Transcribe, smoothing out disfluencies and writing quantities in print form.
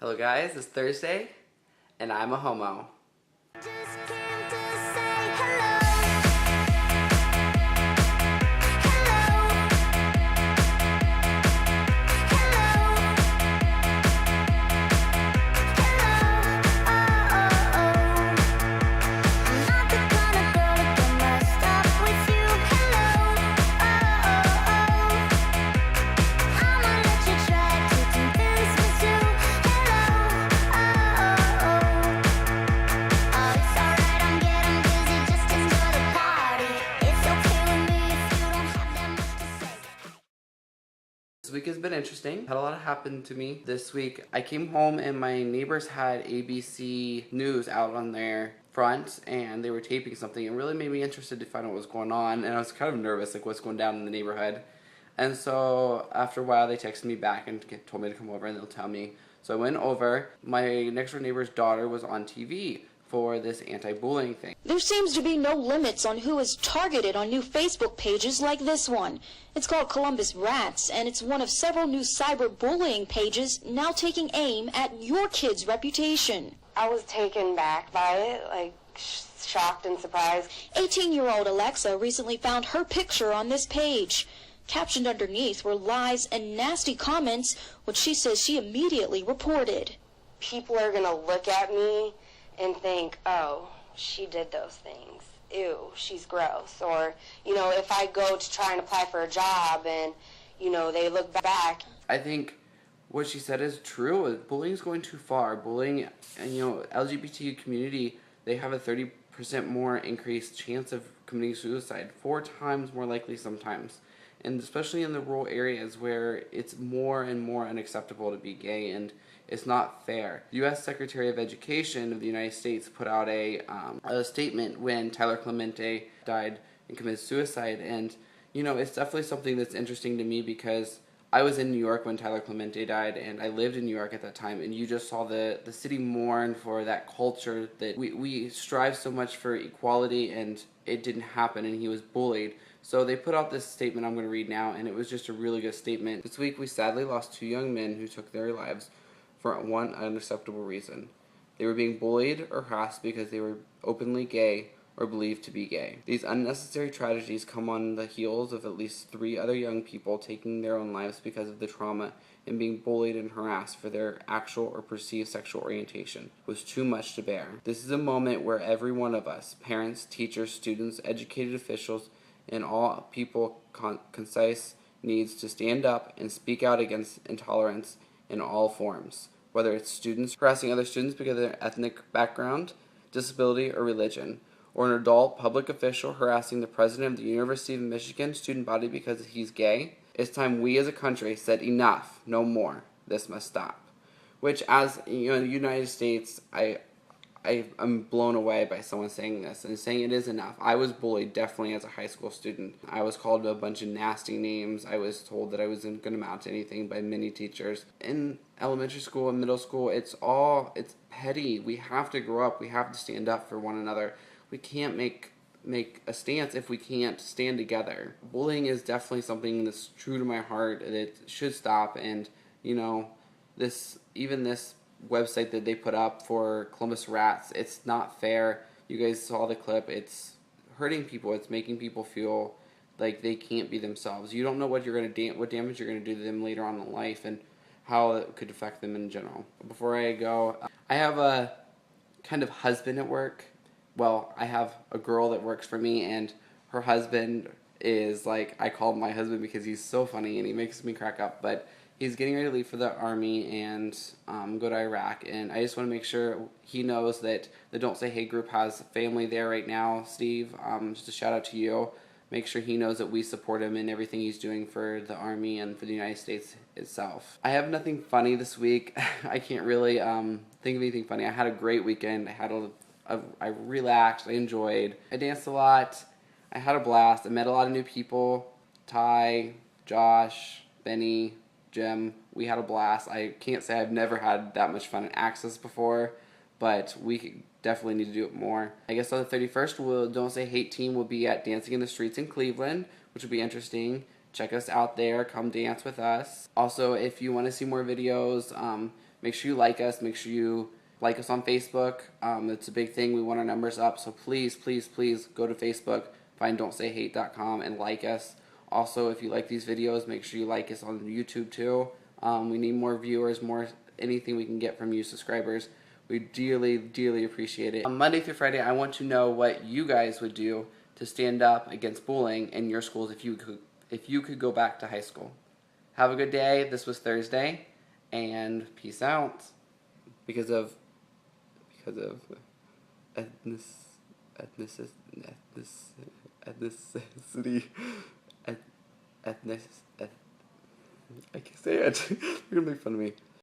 Hello guys, it's Thursday, and I'm a homo. Just came to say hello. This week has been interesting. Had a lot happen to me this week. I came home and my neighbors had ABC News out on their front and they were taping something. It really made me interested to find out what was going on, and I was kind of nervous, like what's going down in the neighborhood. And so after a while they texted me back and told me to come over and they'll tell me. So I went over. My next door neighbor's daughter was on TV for this anti-bullying thing. There seems to be no limits on who is targeted on new Facebook pages like this one. It's called Columbus Rats, and it's one of several new cyberbullying pages now taking aim at your kid's reputation. I was taken back by it, like shocked and surprised. 18-year-old Alexa recently found her picture on this page. Captioned underneath were lies and nasty comments, which she says she immediately reported. People are going to look at me and think, oh, she did those things. Ew, she's gross. Or, you know, if I go to try and apply for a job and, you know, they look back. I think what she said is true. Bullying is going too far. Bullying, and you know, LGBT community, they have a 30% more increased chance of committing suicide, 4 times more likely sometimes. And especially in the rural areas where it's more and more unacceptable to be gay, and it's not fair. The U.S. Secretary of Education of the United States put out a statement when Tyler Clemente died and committed suicide, and you know, it's definitely something that's interesting to me because I was in New York when Tyler Clemente died, and I lived in New York at that time, and you just saw the city mourn for that culture that we strive so much for equality, and it didn't happen, and he was bullied. So they put out this statement I'm going to read now, and it was just a really good statement. This week we sadly lost 2 young men who took their lives for one unacceptable reason. They were being bullied or harassed because they were openly gay or believed to be gay. These unnecessary tragedies come on the heels of at least 3 other young people taking their own lives because of the trauma and being bullied and harassed for their actual or perceived sexual orientation. It was too much to bear. This is a moment where every one of us, parents, teachers, students, educated officials, and all people concise needs to stand up and speak out against intolerance in all forms, whether it's students harassing other students because of their ethnic background, disability, or religion, or an adult public official harassing the president of the University of Michigan student body because he's gay. It's time we as a country said enough, no more. This must stop. Which, as you know, in the United States, I'm blown away by someone saying this and saying it is enough. I was bullied definitely as a high school student. I was called a bunch of nasty names. I was told that I wasn't going to amount to anything by many teachers. In elementary school and middle school, it's petty. We have to grow up. We have to stand up for one another. We can't make a stance if we can't stand together. Bullying is definitely something that's true to my heart and it should stop. And you know, this website that they put up for Columbus Rats, it's not fair. You guys saw the clip. It's hurting people. It's making people feel like they can't be themselves. You don't know what what damage you're going to do to them later on in life and how it could affect them in general. Before I go, I have a kind of husband at work. Well, I have a girl that works for me, and her husband is like, I call him my husband because he's so funny and he makes me crack up, but he's getting ready to leave for the Army and go to Iraq, and I just want to make sure he knows that the Don't Say Hey group has family there right now. Steve, just a shout out to you. Make sure he knows that we support him in everything he's doing for the Army and for the United States itself. I have nothing funny this week. I can't really think of anything funny. I had a great weekend. I relaxed. I enjoyed. I danced a lot. I had a blast. I met a lot of new people. Ty, Josh, Benny, Jim. We had a blast. I can't say I've never had that much fun at Access before, but we definitely need to do it more. I guess on the 31st, Don't Say Hate team will be at Dancing in the Streets in Cleveland, which will be interesting. Check us out there. Come dance with us. Also, if you want to see more videos, Make sure you like us. Make sure you like us on Facebook. It's a big thing. We want our numbers up. So please, please, please go to Facebook, find don'tSayHate.com, and like us. Also, if you like these videos, make sure you like us on YouTube too. We need more viewers, more anything we can get from you subscribers. We dearly, dearly appreciate it. On Monday through Friday, I want to know what you guys would do to stand up against bullying in your schools if you could go back to high school. Have a good day. This was Thursday, and peace out. Because of ethnicity, I can't say it. You're gonna make fun of me.